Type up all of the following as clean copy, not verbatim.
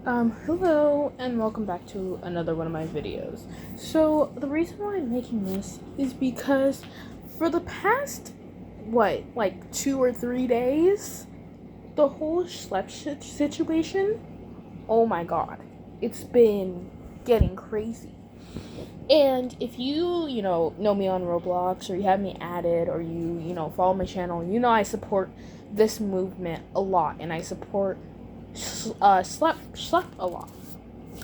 Hello and welcome back to another one of my videos. So, the reason why I'm making this is because for the past, like 2 or 3 days, the whole Schlep situation, oh my god, it's been getting crazy. And if know me on Roblox, or you have me added, or you follow my channel, I support this movement a lot, and I support Schlep a lot.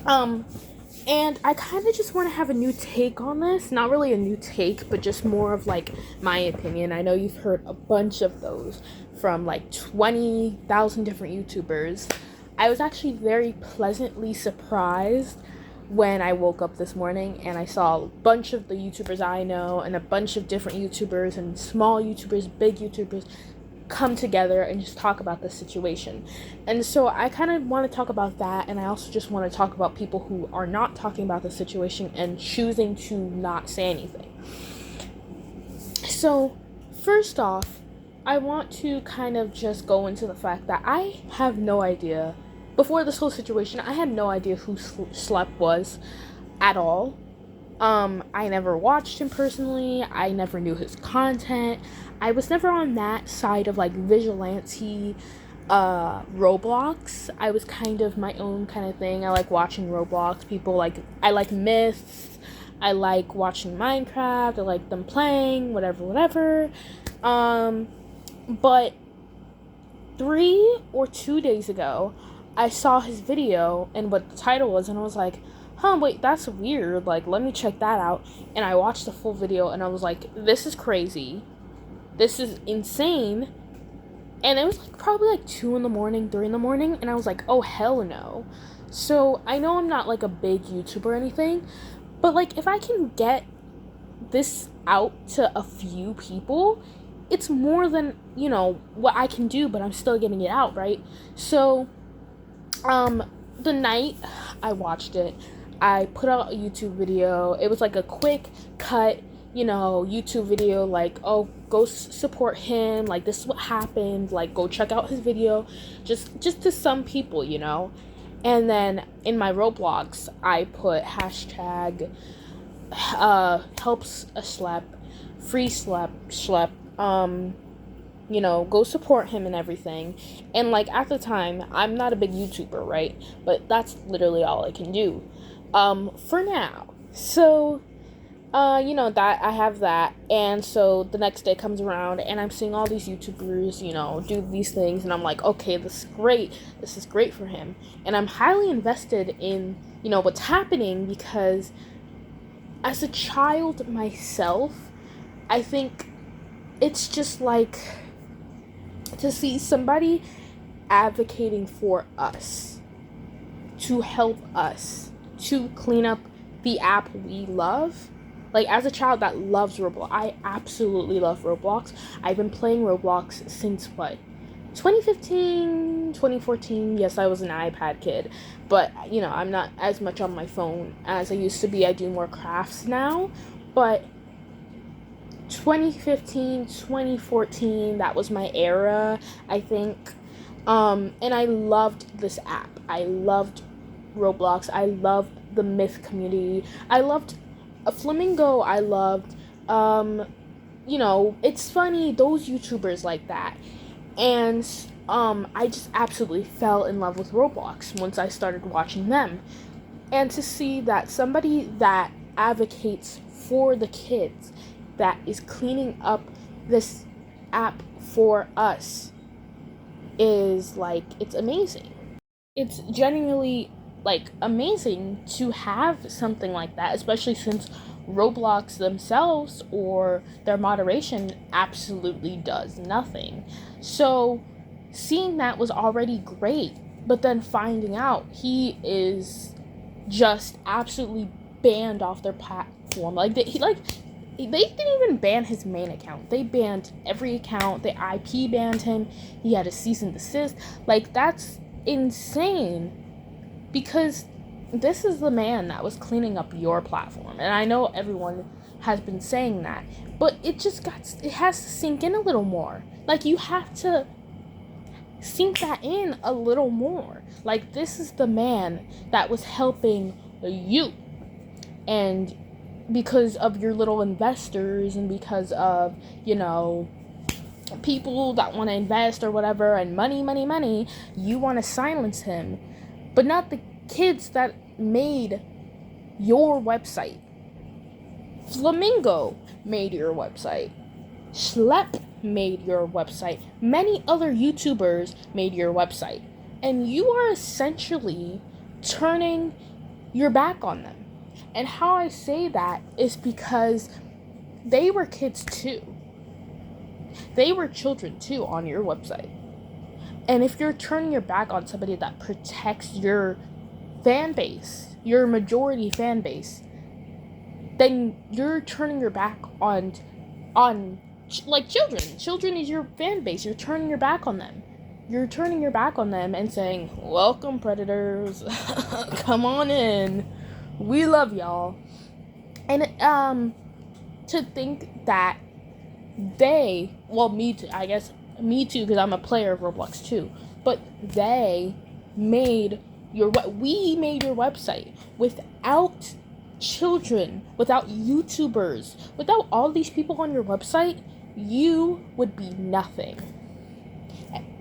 And I kind of just want to have a new take on this. Not really a new take, but just more of like my opinion. I know you've heard a bunch of those from like 20,000 different YouTubers. I was actually very pleasantly surprised when I woke up this morning and I saw a bunch of the YouTubers I know and a bunch of different YouTubers and small YouTubers, big YouTubers come together and just talk about the situation. And so I kind of want to talk about that, and I also just want to talk about people who are not talking about the situation and choosing to not say anything. So first off, I want to kind of just go into the fact that I have no idea. Before this whole situation, I had no idea who Schlep was at all. I never watched him personally. I never knew his content. I was never on that side of like vigilante Roblox. I was kind of my own kind of thing. I like watching Roblox. I like myths. I like watching Minecraft. I like them playing, whatever. But 3 or 2 days ago, I saw his video and what the title was, and I was like, wait, that's weird. Like, let me check that out. And I watched the full video, and I was like, this is crazy. This is insane. And it was like probably like 2 in the morning, 3 in the morning, and I was like, oh, hell no. So I know I'm not like a big YouTuber or anything, but like if I can get this out to a few people, it's more than, what I can do, but I'm still getting it out, right? So, the night I watched it, I put out a YouTube video. It was like a quick cut, YouTube video, like, oh, go support him, like, this is what happened, like, go check out his video, just to some people, And then in my Roblox, I put hashtag helps a Schlep, free Schlep, go support him and everything. And like at the time, I'm not a big YouTuber, right? But that's literally all I can do for now. So that I have that. And so the next day comes around and I'm seeing all these YouTubers, do these things, and I'm like, okay, this is great for him. And I'm highly invested in, what's happening, because as a child myself, I think it's just like to see somebody advocating for us, to help us, to clean up the app we love. Like, as a child that loves Roblox, I absolutely love Roblox. I've been playing Roblox since 2015, 2014. Yes, I was an iPad kid, but I'm not as much on my phone as I used to be. I do more crafts now, but 2015, 2014, that was my era, I think. And I loved this app. I loved Roblox. I loved the myth community. I loved a Flamingo. I loved, it's funny, those YouTubers like that. And, I just absolutely fell in love with Roblox once I started watching them. And to see that somebody that advocates for the kids, that is cleaning up this app for us, is like, it's amazing. It's genuinely like amazing to have something like that, especially since Roblox themselves or their moderation absolutely does nothing. So seeing that was already great, but then finding out he is just absolutely banned off their platform. They didn't even ban his main account. They banned every account. They IP banned him. He had a cease and desist. Like, that's insane, because this is the man that was cleaning up your platform. And I know everyone has been saying that, but it has to sink in a little more. Like, you have to sink that in a little more. Like, this is the man that was helping you. And because of your little investors and because of, people that want to invest or whatever and money, you want to silence him. But not the kids that made your website. Flamingo made your website. Schlep made your website. Many other YouTubers made your website. And you are essentially turning your back on them. And how I say that is because they were kids too. They were children too on your website. And if you're turning your back on somebody that protects your fan base, your majority fan base, then you're turning your back on like children. Children is your fan base. You're turning your back on them. You're turning your back on them and saying, "Welcome, predators. Come on in. We love y'all." And to think that me too, I guess me too, because I'm a player of Roblox too. But we made your website without children, without YouTubers, without all these people on your website. You would be nothing.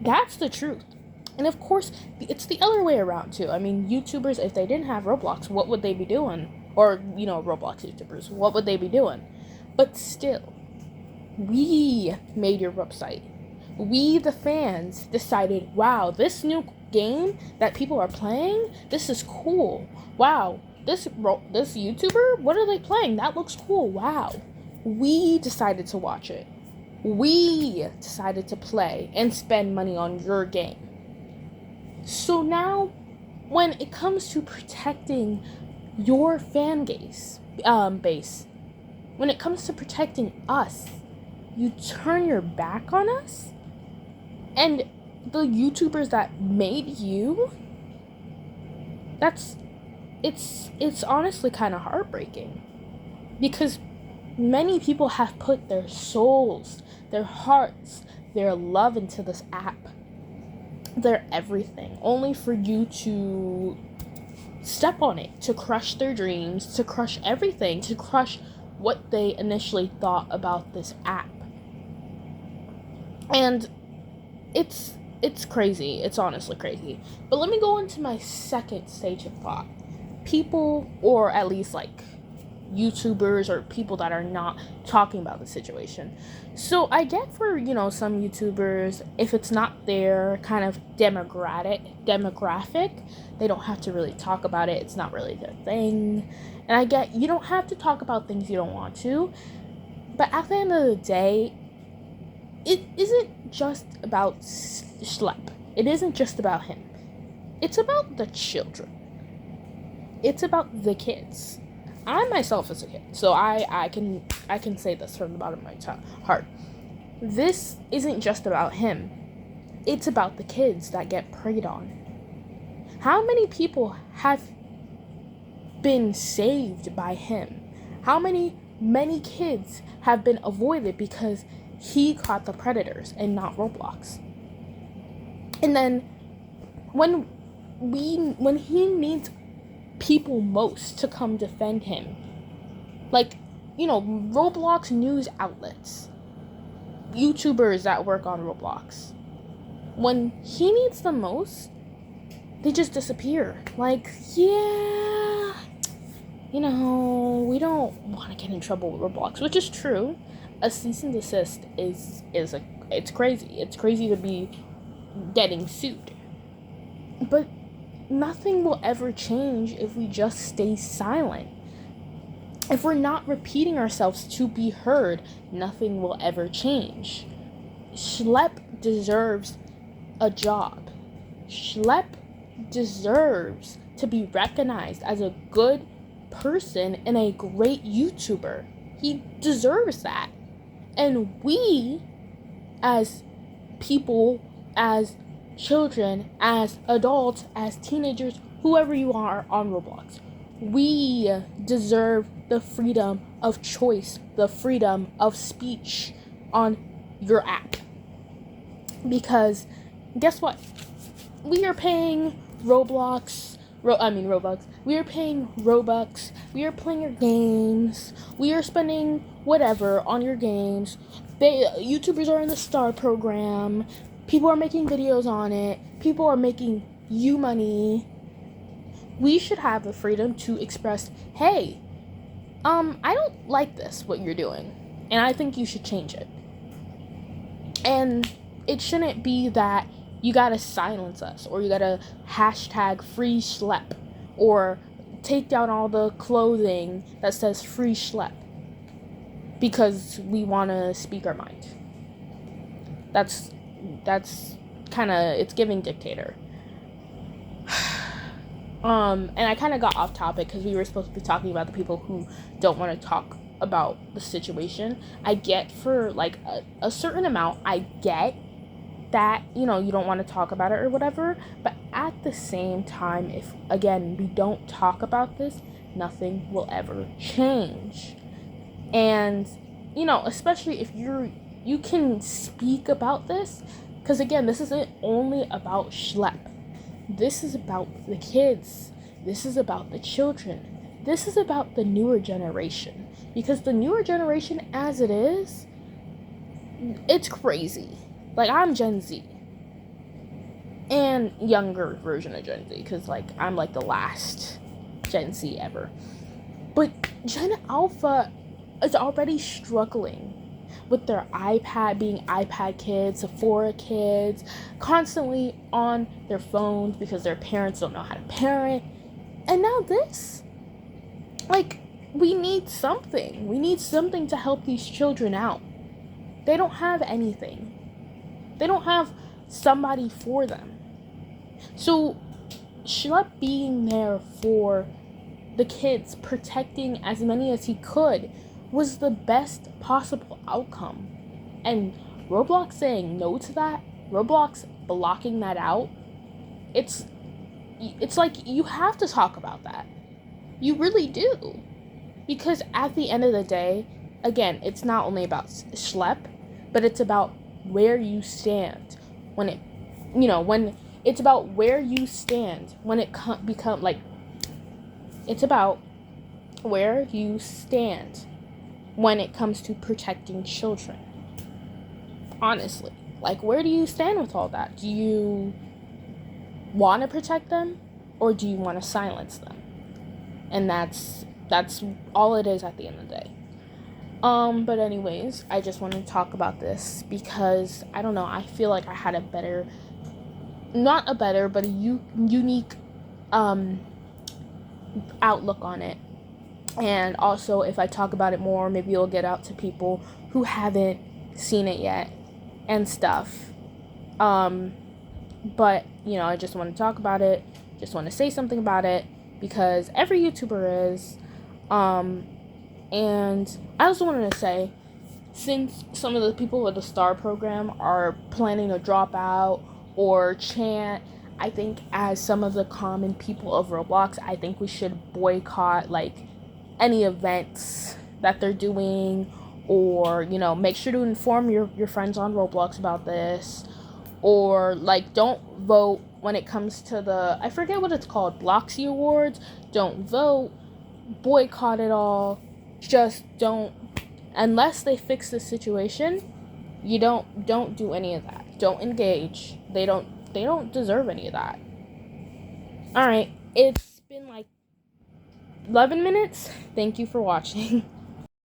That's the truth. And of course, it's the other way around too. I mean, YouTubers, if they didn't have Roblox, what would they be doing? Or, Roblox YouTubers, what would they be doing? But still, we made your website. We, the fans, decided, wow, this new game that people are playing, this is cool. Wow, this YouTuber, what are they playing? That looks cool. Wow. We decided to watch it. We decided to play and spend money on your game. So now, when it comes to protecting your fan base, when it comes to protecting us, you turn your back on us? And the YouTubers that made you? It's honestly kind of heartbreaking. Because many people have put their souls, their hearts, their love into this app. Their everything. Only for you to step on it, to crush their dreams, to crush everything, to crush what they initially thought about this app. And it's crazy. It's honestly crazy. But let me go into my second stage of thought. People, or at least like YouTubers or people that are not talking about the situation. So I get for, some YouTubers, if it's not their kind of demographic, they don't have to really talk about it. It's not really their thing. And I get you don't have to talk about things you don't want to. But at the end of the day, it isn't just about Schlep. It isn't just about him. It's about the children. It's about the kids. I myself as a kid, so I can say this from the bottom of my heart. This isn't just about him. It's about the kids that get preyed on. How many people have been saved by him? How many kids have been avoided because he caught the predators and not Roblox? And then when he needs people most to come defend him, like, Roblox news outlets, YouTubers that work on Roblox, when he needs them most, they just disappear. Like, yeah, we don't want to get in trouble with Roblox, which is true. A cease and desist it's crazy. It's crazy to be getting sued. But nothing will ever change if we just stay silent. If we're not repeating ourselves to be heard, nothing will ever change. Schlep deserves a job. Schlep deserves to be recognized as a good person and a great YouTuber. He deserves that. And we, as people, as children, as adults, as teenagers, whoever you are on Roblox, we deserve the freedom of choice, the freedom of speech on your app. Because guess what? We are paying Roblox. We are paying Robux. We are playing your games. We are spending whatever on your games. YouTubers are in the star program. People are making videos on it. People are making you money. We should have the freedom to express, hey, I don't like this, what you're doing, and I think you should change it. And it shouldn't be that you gotta silence us, or you gotta hashtag free Schlep, or take down all the clothing that says free Schlep because we want to speak our mind. That's kind of, it's giving dictator. And I kind of got off topic because we were supposed to be talking about the people who don't want to talk about the situation. I get for like a certain amount, I get that, you know, you don't want to talk about it or whatever, but at the same time, if again we don't talk about this, nothing will ever change. And you know, especially if you can speak about this, because again, this isn't only about Schlep. This is about the kids. This is about the children. This is about the newer generation. Because the newer generation, as it is, it's crazy. Like, I'm Gen Z. And younger version of Gen Z. Because, like, I'm, like, the last Gen Z ever. But Gen Alpha is already struggling with their being iPad kids, Sephora kids, constantly on their phones because their parents don't know how to parent. And now this. Like, we need something. We need something to help these children out. They don't have anything. They don't have somebody for them. So, Schlep being there for the kids, protecting as many as he could, was the best possible outcome. And Roblox saying no to that, Roblox blocking that out, it's like you have to talk about that. You really do. Because at the end of the day, again, it's not only about Schlep, but it's about where you stand when it, you know, when it's about where you stand when it it's about where you stand when it comes to protecting children. Honestly, like, where do you stand with all that? Do you want to protect them, or do you want to silence them? And that's all it is at the end of the day. But anyways, I just wanted to talk about this because I don't know, I feel like I had but a unique outlook on it. And also, if I talk about it more, maybe it'll get out to people who haven't seen it yet and stuff. But, you know, I just want to talk about it. Just want to say something about it because every YouTuber is. And I also wanted to say, since some of the people with the STAR program are planning to drop out or chant, I think as some of the common people of Roblox, I think we should boycott, like, any events that they're doing, or, you know, make sure to inform your friends on Roblox about this, or, like, don't vote when it comes to I forget what it's called, Bloxy Awards. Don't vote, boycott it all, just don't, unless they fix the situation, you don't do any of that, don't engage, they don't deserve any of that. Alright, it's been like 11 minutes. Thank you for watching.